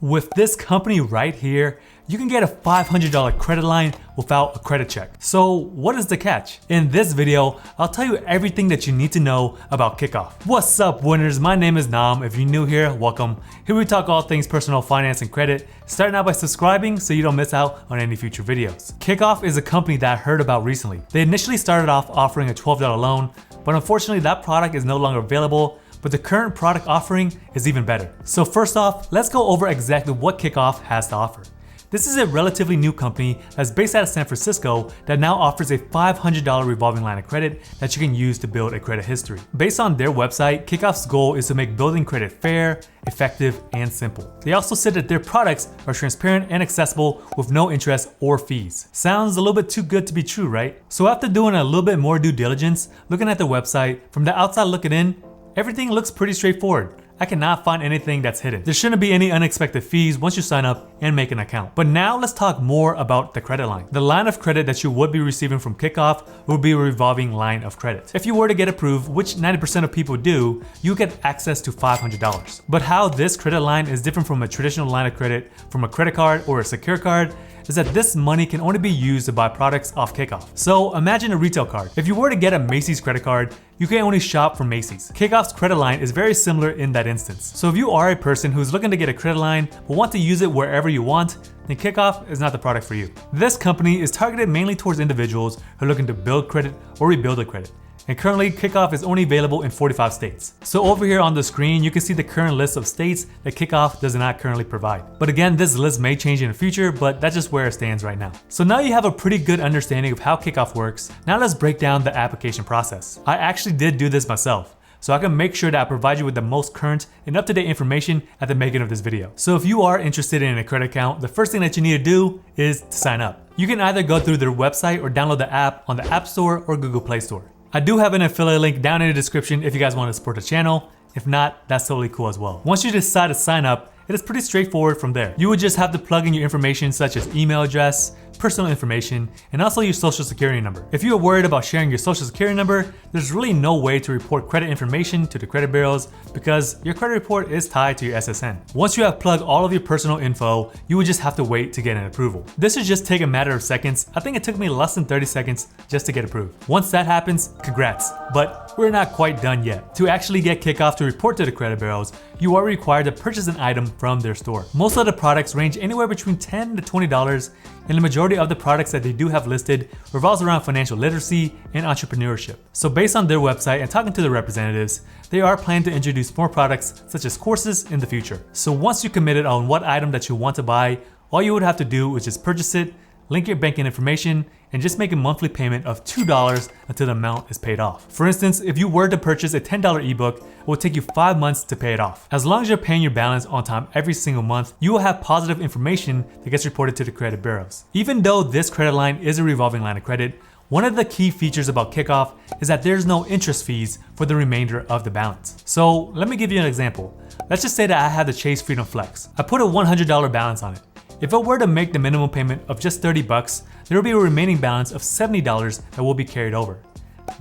With this company right here, you can get a $500 credit line without a credit check. So what is the catch? In this video, I'll tell you everything that you need to know about Kikoff. What's up, winners? My name is Naam. If you're new here, welcome. Here we talk all things personal finance and credit, starting out by subscribing so you don't miss out on any future videos. Kikoff is a company that I heard about recently. They initially started off offering a $12 loan, but unfortunately that product is no longer available. But the current product offering is even better. So first off, let's go over exactly what Kikoff has to offer. This is a relatively new company that's based out of San Francisco that now offers a $500 revolving line of credit that you can use to build a credit history. Based on their website, Kikoff's goal is to make building credit fair, effective, and simple. They also said that their products are transparent and accessible with no interest or fees. Sounds a little bit too good to be true, right? So after doing a little bit more due diligence, looking at the website, from the outside looking in, everything looks pretty straightforward. I cannot find anything that's hidden. There shouldn't be any unexpected fees once you sign up and make an account. But now let's talk more about the credit line. The line of credit that you would be receiving from Kikoff will be a revolving line of credit. If you were to get approved, which 90% of people do, you get access to $500. But how this credit line is different from a traditional line of credit from a credit card or a secure card is that this money can only be used to buy products off Kikoff. So imagine a retail card. If you were to get a Macy's credit card, you can only shop from Macy's. Kikoff's credit line is very similar in that instance. So if you are a person who's looking to get a credit line but want to use it wherever you want, then Kikoff is not the product for you. This company is targeted mainly towards individuals who are looking to build credit or rebuild their credit. And currently, Kikoff is only available in 45 states. So over here on the screen, you can see the current list of states that Kikoff does not currently provide. But again, this list may change in the future, but that's just where it stands right now. So now you have a pretty good understanding of how Kikoff works. Now let's break down the application process. I actually did do this myself, so I can make sure that I provide you with the most current and up-to-date information at the making of this video. So if you are interested in a credit account, the first thing that you need to do is to sign up. You can either go through their website or download the app on the App Store or Google Play Store. I do have an affiliate link down in the description if you guys want to support the channel. If not, that's totally cool as well. Once you decide to sign up, it is pretty straightforward from there. You would just have to plug in your information such as email address, personal information, and also your social security number. If you are worried about sharing your social security number, there's really no way to report credit information to the credit bureaus because your credit report is tied to your SSN. Once you have plugged all of your personal info, you would just have to wait to get an approval. This should just take a matter of seconds. I think it took me less than 30 seconds just to get approved. Once that happens, congrats, but we're not quite done yet. To actually get Kikoff to report to the credit bureaus, you are required to purchase an item from their store. Most of the products range anywhere between $10 to $20, and the majority of the products that they do have listed revolves around financial literacy and entrepreneurship. So based on their website and talking to the representatives, they are planning to introduce more products such as courses in the future. So once you're committed on what item that you want to buy, all you would have to do is just purchase it, link your banking information, and just make a monthly payment of $2 until the amount is paid off. For instance, if you were to purchase a $10 ebook, it will take you 5 months to pay it off. As long as you're paying your balance on time every single month, you will have positive information that gets reported to the credit bureaus. Even though this credit line is a revolving line of credit, one of the key features about Kikoff is that there's no interest fees for the remainder of the balance. So let me give you an example. Let's just say that I have the Chase Freedom Flex. I put a $100 balance on it. If I were to make the minimum payment of just $30, there will be a remaining balance of $70 that will be carried over.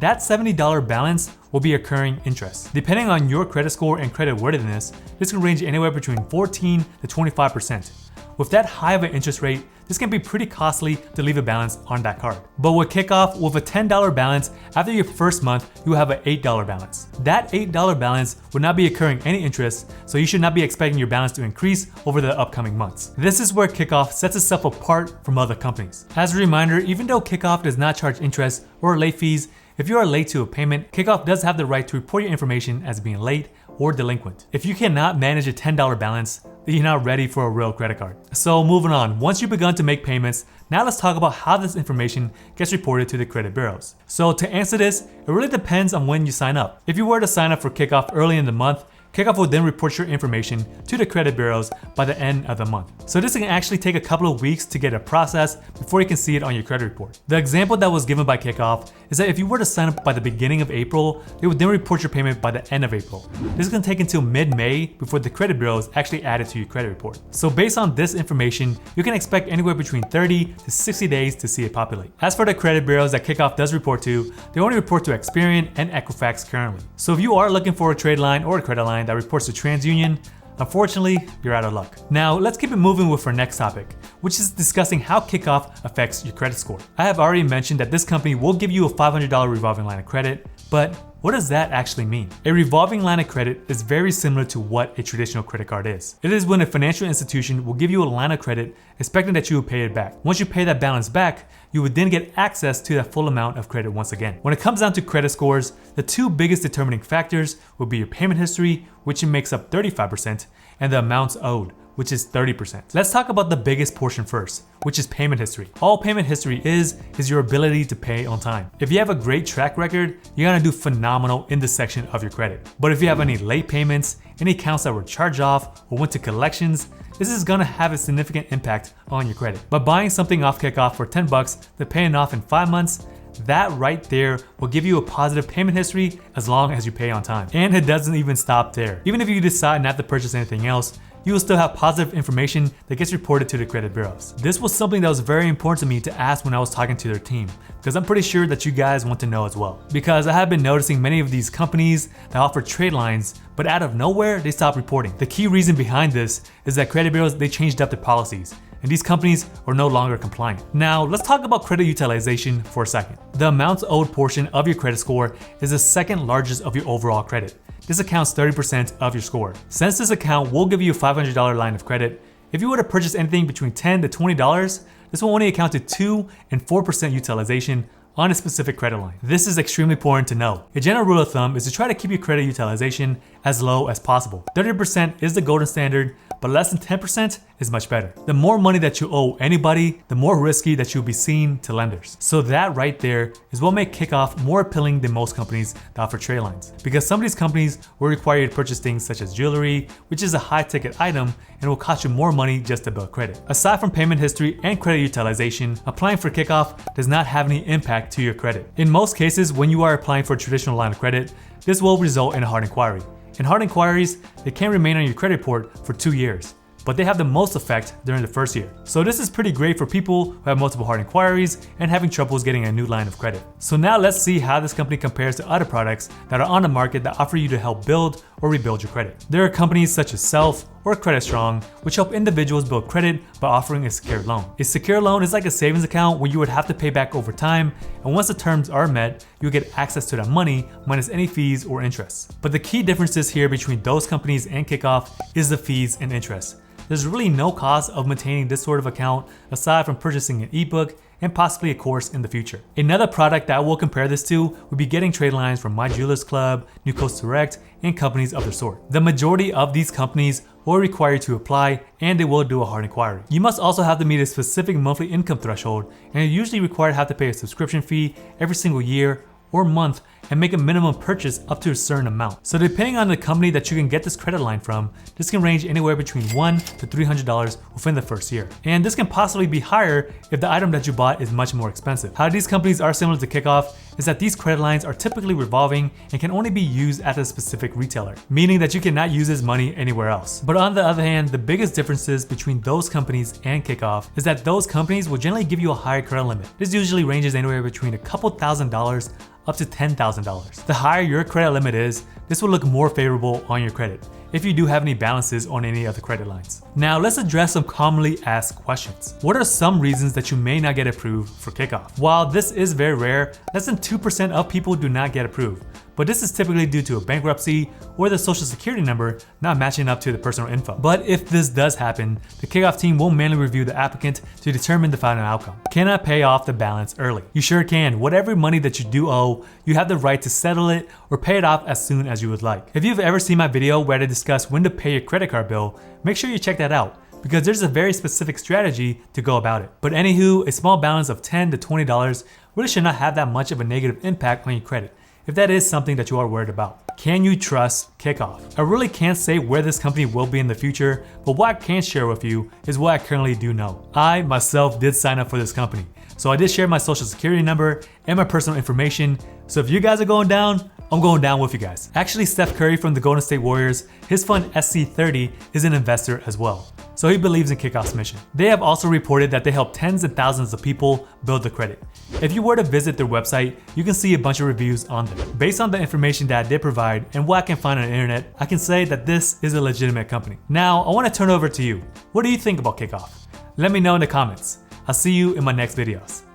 That $70 balance will be accruing interest. Depending on your credit score and credit worthiness, this can range anywhere between 14 to 25%. With that high of an interest rate, this can be pretty costly to leave a balance on that card. But with Kikoff, with a $10 balance, after your first month, you will have an $8 balance. That $8 balance would not be accruing any interest, so you should not be expecting your balance to increase over the upcoming months. This is where Kikoff sets itself apart from other companies. As a reminder, even though Kikoff does not charge interest or late fees, if you are late to a payment, Kikoff does have the right to report your information as being late or delinquent. If you cannot manage a $10 balance, then you're not ready for a real credit card. So moving on, once you've begun to make payments, now let's talk about how this information gets reported to the credit bureaus. So to answer this, it really depends on when you sign up. If you were to sign up for Kikoff early in the month, Kikoff will then report your information to the credit bureaus by the end of the month. So this can actually take a couple of weeks to get a process before you can see it on your credit report. The example that was given by Kikoff is that if you were to sign up by the beginning of April, they would then report your payment by the end of April. This is going to take until mid-May before the credit bureaus actually add it to your credit report. So based on this information, you can expect anywhere between 30 to 60 days to see it populate. As for the credit bureaus that Kikoff does report to, they only report to Experian and Equifax currently. So if you are looking for a trade line or a credit line that reports to TransUnion, Unfortunately, you're out of luck. Now, let's keep it moving with our next topic, which is discussing how Kikoff affects your credit score. I have already mentioned that this company will give you a $500 revolving line of credit, but what does that actually mean? A revolving line of credit is very similar to what a traditional credit card is. It is when a financial institution will give you a line of credit expecting that you will pay it back. Once you pay that balance back, you would then get access to that full amount of credit once again. When it comes down to credit scores, the two biggest determining factors will be your payment history, which makes up 35%, and the amounts owed, which is 30%. Let's talk about the biggest portion first, which is payment history. All payment history is your ability to pay on time. If you have a great track record, you're gonna do phenomenal in this section of your credit. But if you have any late payments, any accounts that were charged off or went to collections, this is gonna have a significant impact on your credit. But buying something off Kikoff for 10 bucks, then paying off in 5 months, that right there will give you a positive payment history as long as you pay on time. And it doesn't even stop there. Even if you decide not to purchase anything else, you will still have positive information that gets reported to the credit bureaus. This was something that was very important to me to ask when I was talking to their team, because I'm pretty sure that you guys want to know as well. Because I have been noticing many of these companies that offer trade lines, but out of nowhere, they stop reporting. The key reason behind this is that credit bureaus, they changed up their policies, and these companies are no longer compliant. Now, let's talk about credit utilization for a second. The amounts owed portion of your credit score is the second largest of your overall credit. This accounts 30% of your score. Since this account will give you a $500 line of credit, if you were to purchase anything between $10 to $20, this will only account to 2 and 4% utilization on a specific credit line. This is extremely important to know. A general rule of thumb is to try to keep your credit utilization as low as possible. 30% is the golden standard, but less than 10% is much better. The more money that you owe anybody, the more risky that you'll be seen to lenders. So that right there is what makes Kikoff more appealing than most companies that offer trade lines. Because some of these companies will require you to purchase things such as jewelry, which is a high ticket item and will cost you more money just to build credit. Aside from payment history and credit utilization, applying for Kikoff does not have any impact to your credit. In most cases, when you are applying for a traditional line of credit, this will result in a hard inquiry. And hard inquiries, they can remain on your credit report for 2 years, but they have the most effect during the first year. So this is pretty great for people who have multiple hard inquiries and having troubles getting a new line of credit. So now let's see how this company compares to other products that are on the market that offer you to help build or rebuild your credit. There are companies such as Self or Credit Strong, which help individuals build credit by offering a secured loan. A secured loan is like a savings account where you would have to pay back over time, and once the terms are met, you get access to that money minus any fees or interest. But the key differences here between those companies and Kikoff is the fees and interest. There's really no cost of maintaining this sort of account aside from purchasing an ebook and possibly a course in the future. Another product that I will compare this to would be getting trade lines from My Jewelers Club, New Coast Direct, and companies of their sort. The majority of these companies will require you to apply, and they will do a hard inquiry. You must also have to meet a specific monthly income threshold, and you usually require to have to pay a subscription fee every single year or month and make a minimum purchase up to a certain amount. So depending on the company that you can get this credit line from, this can range anywhere between $100 to $300 within the first year. And this can possibly be higher if the item that you bought is much more expensive. How these companies are similar to Kikoff is that these credit lines are typically revolving and can only be used at a specific retailer, meaning that you cannot use this money anywhere else. But on the other hand, the biggest differences between those companies and Kikoff is that those companies will generally give you a higher credit limit. This usually ranges anywhere between a couple $1,000s up to $10,000. The higher your credit limit is, this will look more favorable on your credit if you do have any balances on any of the credit lines. Now let's address some commonly asked questions. What are some reasons that you may not get approved for Kikoff? While this is very rare, less than 2% of people do not get approved, but this is typically due to a bankruptcy or the social security number not matching up to the personal info. But if this does happen, the Kikoff team will manually review the applicant to determine the final outcome. Can I pay off the balance early? You sure can. Whatever money that you do owe, you have the right to settle it or pay it off as soon as you would like. If you've ever seen my video where I discuss when to pay your credit card bill, make sure you check that out, because there's a very specific strategy to go about it. But anywho, a small balance of $10 to $20 really should not have that much of a negative impact on your credit, if that is something that you are worried about. Can you trust Kikoff? I really can't say where this company will be in the future, but what I can share with you is what I currently do know. I myself did sign up for this company, so I did share my social security number and my personal information, so if you guys are going down, I'm going down with you guys. Actually, Steph Curry from the Golden State Warriors, his fund SC30 is an investor as well. so he believes in Kikoff's mission. They have also reported that they help tens and thousands of people build the credit. If you were to visit their website, you can see a bunch of reviews on there. Based on the information that they provide and what I can find on the internet, I can say that this is a legitimate company. Now, I want to turn over to you. What do you think about Kikoff? Let me know in the comments. I'll see you in my next videos.